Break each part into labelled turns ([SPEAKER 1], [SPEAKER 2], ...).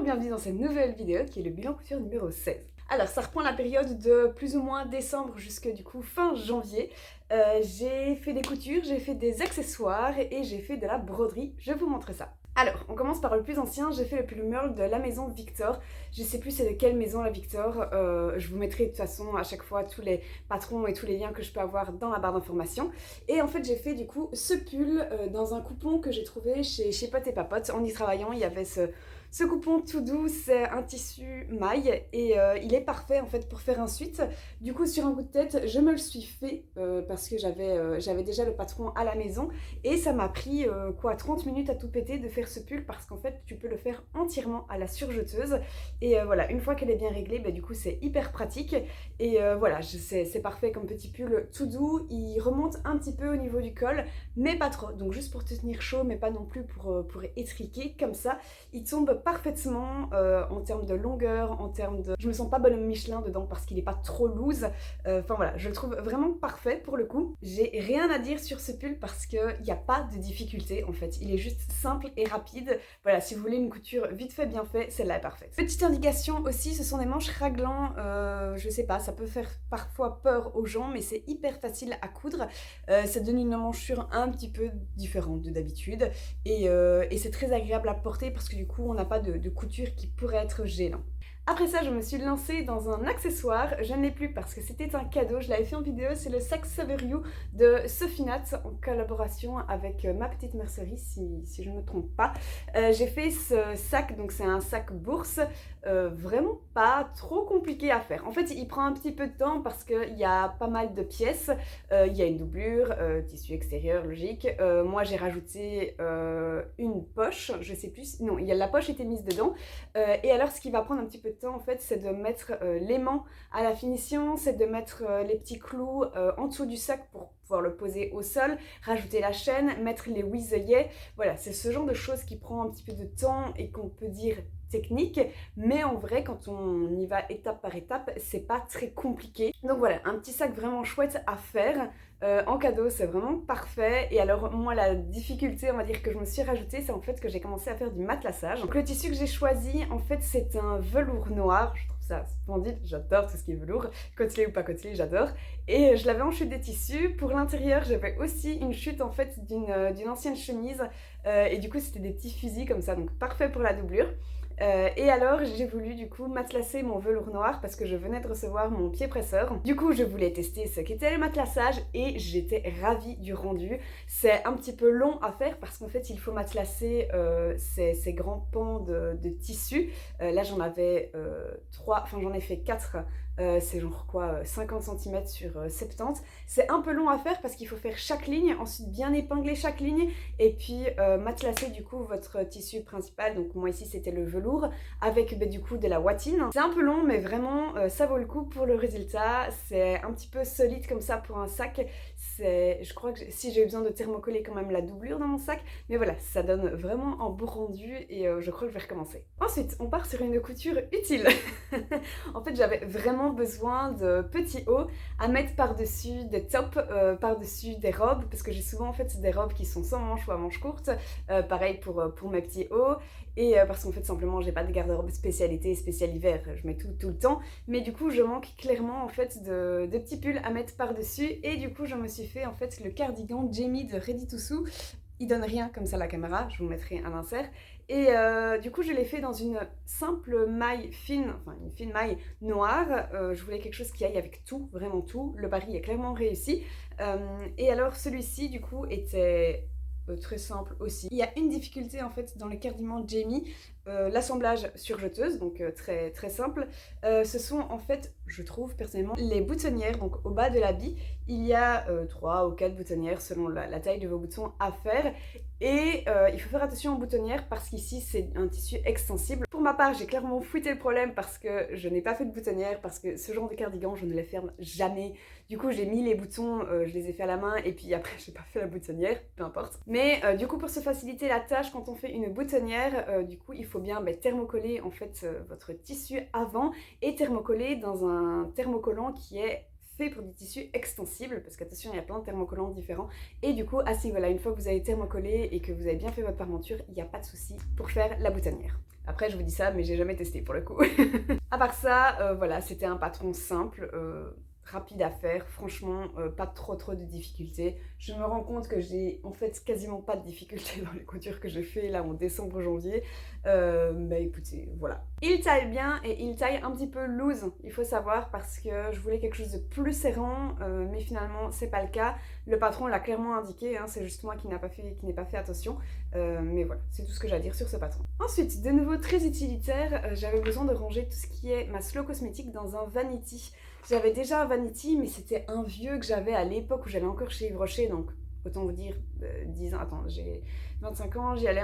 [SPEAKER 1] bienvenue dans cette nouvelle vidéo qui est le bilan couture numéro 16. Alors ça reprend la période de plus ou moins décembre jusqu'à du coup fin janvier. J'ai fait des coutures, j'ai fait des accessoires et j'ai fait de la broderie. Je vais vous montrer ça. Alors, on commence par le plus ancien, j'ai fait le pull Merle de la maison Victor. Je sais plus c'est de quelle maison la Victor, je vous mettrai de toute façon à chaque fois tous les patrons et tous les liens que je peux avoir dans la barre d'informations. Et en fait j'ai fait du coup ce pull dans un coupon que j'ai trouvé chez Pot et Papote. En y travaillant, il y avait ce coupon tout doux, c'est un tissu maille et il est parfait en fait pour faire un sweat. Du coup sur un coup de tête, je me le suis fait parce que j'avais déjà le patron à la maison et ça m'a pris 30 minutes à tout péter de faire ce pull parce qu'en fait tu peux le faire entièrement à la surjeteuse et voilà, une fois qu'elle est bien réglée, du coup c'est hyper pratique et voilà, c'est parfait comme petit pull tout doux. Il remonte un petit peu au niveau du col mais pas trop, donc juste pour te tenir chaud mais pas non plus pour étriquer comme ça. Il tombe parfaitement en termes de longueur, en termes de... Je me sens pas bonhomme Michelin dedans parce qu'il est pas trop loose. Enfin voilà, je le trouve vraiment parfait pour le coup. J'ai rien à dire sur ce pull parce qu'il n'y a pas de difficulté en fait. Il est juste simple et rapide. Voilà, si vous voulez une couture vite fait, bien fait, celle-là est parfaite. Petite indication aussi, ce sont des manches raglants. Je sais pas, ça peut faire parfois peur aux gens, mais c'est hyper facile à coudre. Ça donne une emmanchure un petit peu différente de d'habitude. Et c'est très agréable à porter parce que du coup on n'a pas de couture qui pourrait être gênant. Après ça, je me suis lancée dans un accessoire. Je ne l'ai plus parce que c'était un cadeau. Je l'avais fait en vidéo. C'est le sac Save You de Sofinat en collaboration avec Ma Petite Mercerie, si je ne me trompe pas. J'ai fait ce sac, donc c'est un sac bourse, vraiment pas trop compliqué à faire. En fait, il prend un petit peu de temps parce qu'il y a pas mal de pièces. Il y a une doublure, tissu extérieur, logique. Moi, j'ai rajouté une poche, je sais plus. Non, la poche était mise dedans. Et alors, ce qui va prendre un petit peu de temps en fait, c'est de mettre l'aimant à la finition, c'est de mettre les petits clous en dessous du sac pour pouvoir le poser au sol, rajouter la chaîne, mettre les œillets. Voilà, c'est ce genre de choses qui prend un petit peu de temps et qu'on peut dire technique, mais en vrai quand on y va étape par étape, c'est pas très compliqué. Donc voilà, un petit sac vraiment chouette à faire. En cadeau, c'est vraiment parfait. Et alors moi, la difficulté, on va dire, que je me suis rajoutée, c'est en fait que j'ai commencé à faire du matelassage. Donc le tissu que j'ai choisi, en fait, c'est un velours noir. Je trouve ça splendide, j'adore tout ce qui est velours, côtelé ou pas côtelé, j'adore. Et je l'avais en chute des tissus. Pour l'intérieur, j'avais aussi une chute en fait d'une ancienne chemise. Et du coup, c'était des petits fusils comme ça, donc parfait pour la doublure. Et alors j'ai voulu du coup matelasser mon velours noir parce que je venais de recevoir mon pied presseur. Du coup je voulais tester ce qu'était le matelassage et j'étais ravie du rendu. C'est un petit peu long à faire parce qu'en fait il faut matelasser ces grands pans de tissu. Là j'en avais 3, enfin j'en ai fait 4. C'est genre quoi, 50 cm sur 70. C'est un peu long à faire parce qu'il faut faire chaque ligne, ensuite bien épingler chaque ligne et puis matelasser du coup votre tissu principal. Donc moi ici c'était le velours avec du coup de la watine. C'est un peu long mais vraiment ça vaut le coup pour le résultat. C'est un petit peu solide comme ça pour un sac. Je crois que si j'ai eu besoin de thermocoller quand même la doublure dans mon sac, mais voilà, ça donne vraiment un beau rendu et je crois que je vais recommencer. Ensuite on part sur une couture utile. En fait j'avais vraiment besoin de petits hauts à mettre par-dessus des tops, par-dessus des robes, parce que j'ai souvent en fait des robes qui sont sans manches ou à manches courtes, pareil pour mes petits hauts, et parce qu'en fait simplement j'ai pas de garde-robe spécialité, spécial hiver, je mets tout le temps, mais du coup je manque clairement en fait de petits pulls à mettre par-dessus, et du coup je me suis fait en fait le cardigan Jamie de Ready to Sew. Il donne rien comme ça à la caméra, je vous mettrai un insert. Et du coup je l'ai fait dans une simple maille fine, enfin une fine maille noire. Je voulais quelque chose qui aille avec tout, vraiment tout. Le pari est clairement réussi. Et alors celui-ci du coup était très simple aussi. Il y a une difficulté en fait dans le cardigan Jamie, l'assemblage surjeteuse, donc très très simple. Ce sont en fait, je trouve personnellement, les boutonnières, donc au bas de l'habit, il y a 3 ou 4 boutonnières selon la taille de vos boutons à faire. Et il faut faire attention aux boutonnières parce qu'ici c'est un tissu extensible. Pour ma part, j'ai clairement fouetté le problème parce que je n'ai pas fait de boutonnière, parce que ce genre de cardigan, je ne les ferme jamais. Du coup, j'ai mis les boutons, je les ai fait à la main et puis après, j'ai pas fait la boutonnière, peu importe. Mais du coup, pour se faciliter la tâche, quand on fait une boutonnière, du coup, il faut bien thermocoller en fait votre tissu avant et thermocoller dans un thermocollant qui est fait pour des tissus extensibles, parce qu'attention, il y a plein de thermocollants différents. Et du coup, à ce niveau-là, une fois que vous avez thermocollé et que vous avez bien fait votre parmenture, il n'y a pas de souci pour faire la boutonnière. Après, je vous dis ça, mais j'ai jamais testé pour le coup. À part ça, voilà, c'était un patron simple, rapide à faire, franchement, pas trop de difficultés. Je me rends compte que j'ai en fait quasiment pas de difficultés dans les coutures que j'ai fait là en décembre-janvier. Bah écoutez, voilà. Il taille bien et il taille un petit peu loose, il faut savoir, parce que je voulais quelque chose de plus serrant, mais finalement c'est pas le cas. Le patron l'a clairement indiqué, hein, c'est juste moi qui n'ai pas fait attention. Mais voilà, c'est tout ce que j'ai à dire sur ce patron. Ensuite, de nouveau très utilitaire, j'avais besoin de ranger tout ce qui est ma Slow Cosmétique dans un vanity. J'avais déjà un vanity, mais c'était un vieux que j'avais à l'époque où j'allais encore chez Yves Rocher, donc autant vous dire 10 ans. Attends, j'ai 25 ans, j'y allais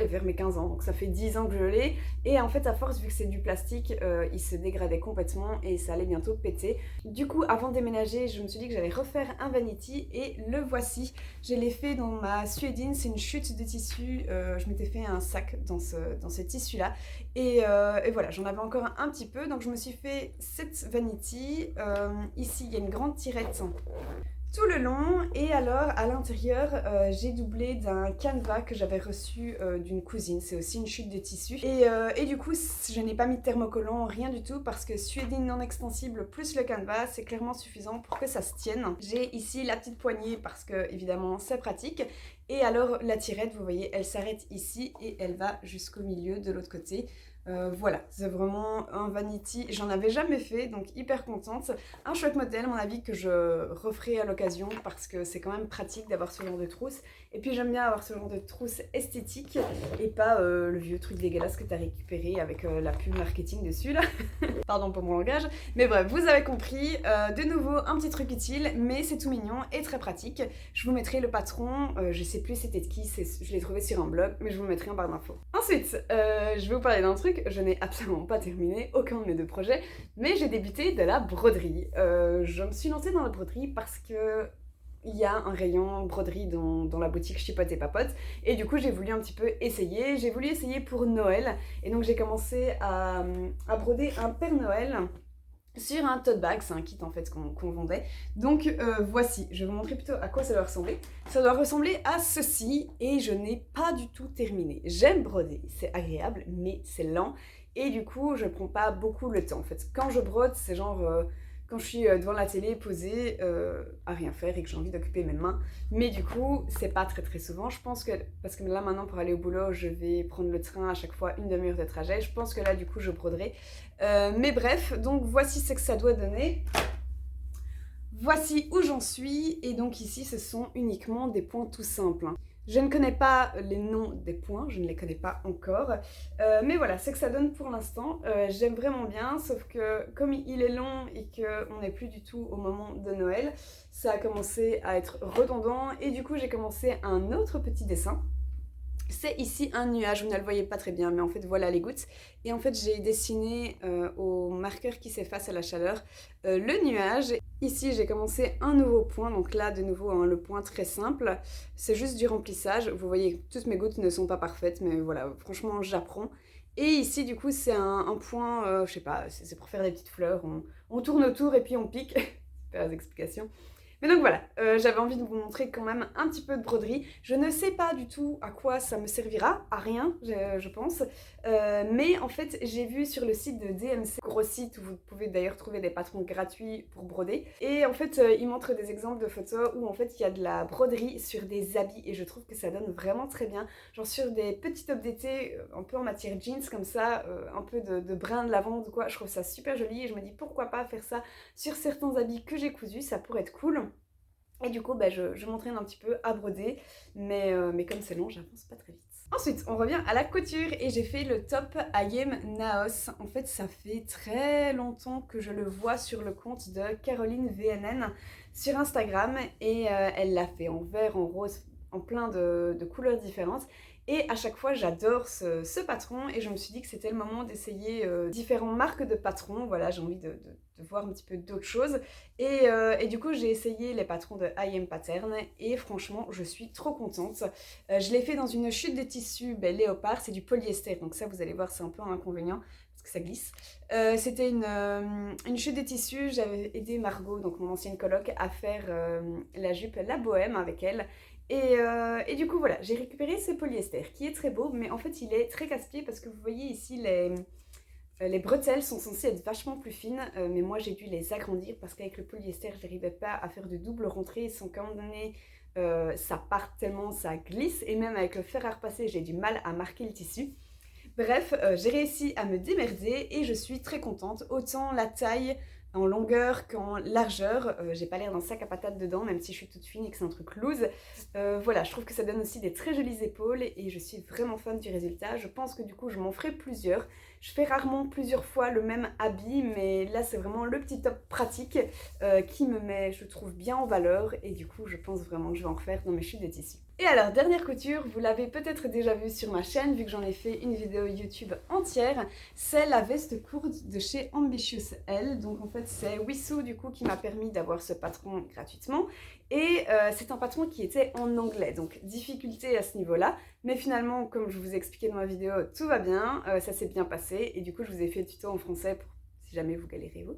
[SPEAKER 1] vers mes 15 ans, donc ça fait 10 ans que je l'ai. Et en fait, à force, vu que c'est du plastique, il se dégradait complètement et ça allait bientôt péter. Du coup, avant de déménager, je me suis dit que j'allais refaire un vanity et le voici. Je l'ai fait dans ma Suédine, c'est une chute de tissu. Je m'étais fait un sac dans ce tissu-là. Et voilà, j'en avais encore un petit peu, donc je me suis fait cette vanity. Ici, il y a une grande tirette tout le long, et alors à l'intérieur j'ai doublé d'un canevas que j'avais reçu d'une cousine. C'est aussi une chute de tissu et du coup je n'ai pas mis de thermocollant, rien du tout, parce que Suédine non extensible plus le canevas c'est clairement suffisant pour que ça se tienne. J'ai ici la petite poignée parce que évidemment c'est pratique, et alors la tirette, vous voyez, elle s'arrête ici et elle va jusqu'au milieu de l'autre côté. Voilà, c'est vraiment un vanity, j'en avais jamais fait, donc hyper contente. Un chouette modèle, à mon avis, que je referai à l'occasion, parce que c'est quand même pratique d'avoir ce genre de trousse. Et puis j'aime bien avoir ce genre de trousse esthétique, et pas le vieux truc dégueulasse que tu as récupéré avec la pub marketing dessus là. Pardon pour mon langage, mais bref, vous avez compris. De nouveau, un petit truc utile, mais c'est tout mignon et très pratique. Je vous mettrai le patron, je sais plus c'était de qui, je l'ai trouvé sur un blog, mais je vous mettrai en barre d'infos. Ensuite, je vais vous parler d'un truc. Je n'ai absolument pas terminé aucun de mes deux projets, mais j'ai débuté de la broderie. Je me suis lancée dans la broderie parce que il y a un rayon broderie dans la boutique Chipote et Papote, et du coup j'ai voulu un petit peu essayer. J'ai voulu essayer pour Noël, et donc j'ai commencé à broder un Père Noël sur un tote bag. C'est un kit en fait qu'on vendait. Donc voici, je vais vous montrer plutôt à quoi ça doit ressembler. Ça doit ressembler à ceci, et je n'ai pas du tout terminé. J'aime broder, c'est agréable, mais c'est lent, et du coup je prends pas beaucoup le temps en fait. Quand je brode, c'est genre quand je suis devant la télé posée à rien faire et que j'ai envie d'occuper mes mains. Mais du coup, c'est pas très souvent. Je pense que, parce que là maintenant pour aller au boulot, je vais prendre le train à chaque fois une demi-heure de trajet. Je pense que là du coup je broderai. Mais bref, donc voici ce que ça doit donner. Voici où j'en suis, et donc ici ce sont uniquement des points tout simples. Je ne connais pas les noms des points, je ne les connais pas encore, mais voilà, c'est que ça donne pour l'instant. J'aime vraiment bien, sauf que comme il est long et qu'on n'est plus du tout au moment de Noël, ça a commencé à être redondant, et du coup j'ai commencé un autre petit dessin. C'est ici un nuage, vous ne le voyez pas très bien, mais en fait voilà les gouttes. Et en fait j'ai dessiné au marqueur qui s'efface à la chaleur le nuage. Ici j'ai commencé un nouveau point, donc là de nouveau hein, le point très simple. C'est juste du remplissage, vous voyez toutes mes gouttes ne sont pas parfaites, mais voilà, franchement j'apprends. Et ici du coup c'est un point, je sais pas, c'est pour faire des petites fleurs, on tourne autour et puis on pique. Super explication. Mais donc voilà, j'avais envie de vous montrer quand même un petit peu de broderie. Je ne sais pas du tout à quoi ça me servira, à rien je pense. Mais en fait j'ai vu sur le site de DMC, gros site où vous pouvez d'ailleurs trouver des patrons gratuits pour broder. Et en fait ils montrent des exemples de photos où en fait il y a de la broderie sur des habits, et je trouve que ça donne vraiment très bien. Genre sur des petits tops d'été, un peu en matière jeans comme ça, un peu de brin de lavande ou quoi. Je trouve ça super joli et je me dis pourquoi pas faire ça sur certains habits que j'ai cousus, ça pourrait être cool. Et du coup, bah, je m'entraîne un petit peu à broder, mais comme c'est long, j'avance pas très vite. Ensuite, on revient à la couture, et j'ai fait le top Ayem Naos. En fait, ça fait très longtemps que je le vois sur le compte de Caroline VNN sur Instagram, et elle l'a fait en vert, en rose, en plein de couleurs différentes. Et à chaque fois, j'adore ce patron et je me suis dit que c'était le moment d'essayer différentes marques de patrons. Voilà, j'ai envie de voir un petit peu d'autres choses. Et du coup, j'ai essayé les patrons de I.M. Pattern et franchement, je suis trop contente. Je l'ai fait dans une chute de tissu léopard, c'est du polyester. Donc ça, vous allez voir, c'est un peu un inconvénient parce que ça glisse. C'était une chute de tissu. J'avais aidé Margot, donc mon ancienne coloc, à faire la jupe La Bohème avec elle. Et du coup, voilà, j'ai récupéré ce polyester qui est très beau, mais en fait, il est très casse-pied parce que vous voyez ici, les bretelles sont censées être vachement plus fines, mais moi, j'ai dû les agrandir parce qu'avec le polyester, je n'arrivais pas à faire de double rentrée sans qu'à un moment donné, ça parte tellement ça glisse. Et même avec le fer à repasser, j'ai du mal à marquer le tissu. Bref, j'ai réussi à me démerder et je suis très contente. Autant la taille en longueur qu'en largeur, j'ai pas l'air d'un sac à patates dedans, même si je suis toute fine et que c'est un truc loose. Voilà, je trouve que ça donne aussi des très jolies épaules et je suis vraiment fan du résultat. Je pense que du coup, je m'en ferai plusieurs. Je fais rarement plusieurs fois le même habit, mais là, c'est vraiment le petit top pratique qui me met, je trouve, bien en valeur. Et du coup, je pense vraiment que je vais en refaire dans mes chutes de tissu. Et alors, dernière couture, vous l'avez peut-être déjà vu sur ma chaîne, vu que j'en ai fait une vidéo YouTube entière, c'est la veste courte de chez Ambitious Elle. Donc en fait, c'est Wissou du coup qui m'a permis d'avoir ce patron gratuitement. Et c'est un patron qui était en anglais, donc difficulté à ce niveau-là. Mais finalement, comme je vous ai expliqué dans ma vidéo, tout va bien, ça s'est bien passé. Et du coup, je vous ai fait le tuto en français pour si jamais vous galérez vous.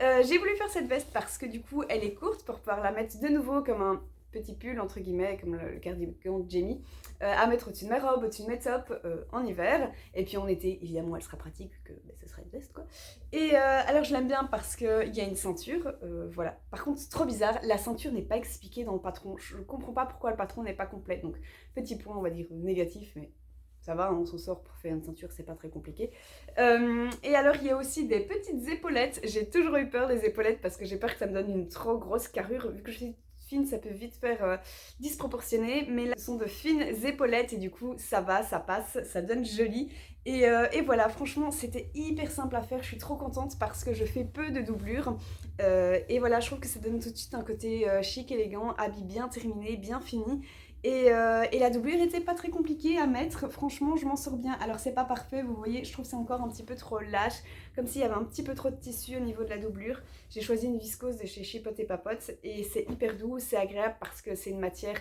[SPEAKER 1] J'ai voulu faire cette veste parce que du coup, elle est courte pour pouvoir la mettre de nouveau comme un petit pull entre guillemets comme le cardigan de Jamie à mettre au-dessus de ma robe, au-dessus de mes tops en hiver, et puis en été évidemment elle sera pratique vu que ce sera une veste quoi. Et alors je l'aime bien parce qu'il y a une ceinture, voilà. Par contre c'est trop bizarre, la ceinture n'est pas expliquée dans le patron, je ne comprends pas pourquoi le patron n'est pas complet, donc petit point on va dire négatif, mais ça va, hein, on s'en sort pour faire une ceinture, c'est pas très compliqué. Et alors, il y a aussi des petites épaulettes. J'ai toujours eu peur des épaulettes parce que j'ai peur que ça me donne une trop grosse carrure. Vu que je suis fine, ça peut vite faire disproportionné. Mais là, ce sont de fines épaulettes et du coup, ça va, ça passe, ça donne joli. Et voilà, franchement, c'était hyper simple à faire. Je suis trop contente parce que je fais peu de doublures. Et voilà, je trouve que ça donne tout de suite un côté chic, élégant, habit bien terminé, bien fini. Et la doublure était pas très compliquée à mettre, franchement je m'en sors bien. Alors c'est pas parfait, vous voyez, je trouve que c'est encore un petit peu trop lâche, comme s'il y avait un petit peu trop de tissu au niveau de la doublure. J'ai choisi une viscose de chez Chipote et Papote et c'est hyper doux, c'est agréable parce que c'est une matière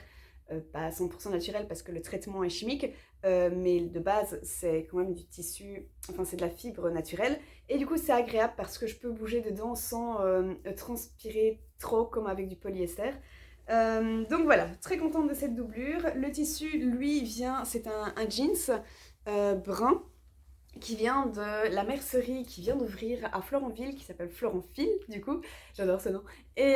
[SPEAKER 1] pas 100% naturelle parce que le traitement est chimique, mais de base c'est quand même du tissu, enfin c'est de la fibre naturelle. Et du coup c'est agréable parce que je peux bouger dedans sans transpirer trop comme avec du polyester. Donc voilà, très contente de cette doublure. Le tissu, lui, vient, c'est un jeans brun qui vient de la mercerie qui vient d'ouvrir à Florenville, qui s'appelle Florenfil, du coup, j'adore ce nom. Et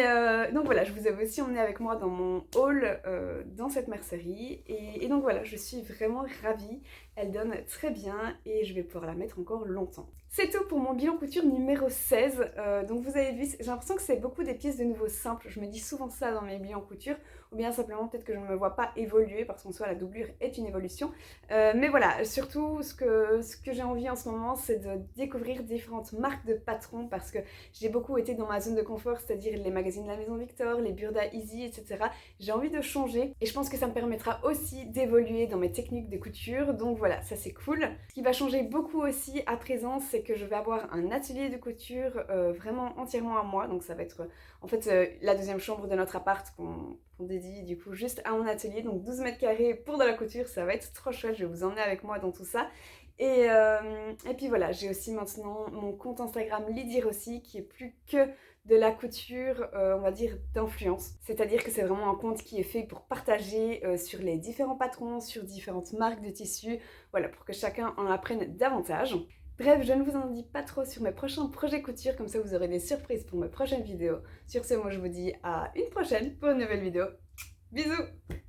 [SPEAKER 1] donc voilà, je vous avais aussi emmené avec moi dans mon haul dans cette mercerie. Et donc voilà, je suis vraiment ravie. Elle donne très bien et je vais pouvoir la mettre encore longtemps. C'est tout pour mon bilan couture numéro 16. Donc vous avez vu, j'ai l'impression que c'est beaucoup des pièces de nouveau simples. Je me dis souvent ça dans mes bilans couture. Ou bien simplement peut-être que je ne me vois pas évoluer parce qu'en soi la doublure est une évolution. Mais voilà, surtout ce que j'ai envie en ce moment, c'est de découvrir différentes marques de patrons parce que j'ai beaucoup été dans ma zone de confort, c'est-à-dire les magazines de la Maison Victor, les Burda Easy, etc. J'ai envie de changer et je pense que ça me permettra aussi d'évoluer dans mes techniques de couture. Donc voilà, ça c'est cool. Ce qui va changer beaucoup aussi à présent, c'est que je vais avoir un atelier de couture vraiment entièrement à moi. Donc ça va être en fait la deuxième chambre de notre appart qu'on dédie du coup juste à mon atelier. Donc 12 mètres carrés pour de la couture, ça va être trop chouette. Je vais vous emmener avec moi dans tout ça. Et puis voilà, j'ai aussi maintenant mon compte Instagram Lidir aussi qui est plus que de la couture, on va dire, d'influence. C'est-à-dire que c'est vraiment un compte qui est fait pour partager sur les différents patrons, sur différentes marques de tissus, voilà, pour que chacun en apprenne davantage. Bref, je ne vous en dis pas trop sur mes prochains projets couture, comme ça vous aurez des surprises pour mes prochaines vidéos. Sur ce, moi je vous dis à une prochaine pour une nouvelle vidéo. Bisous!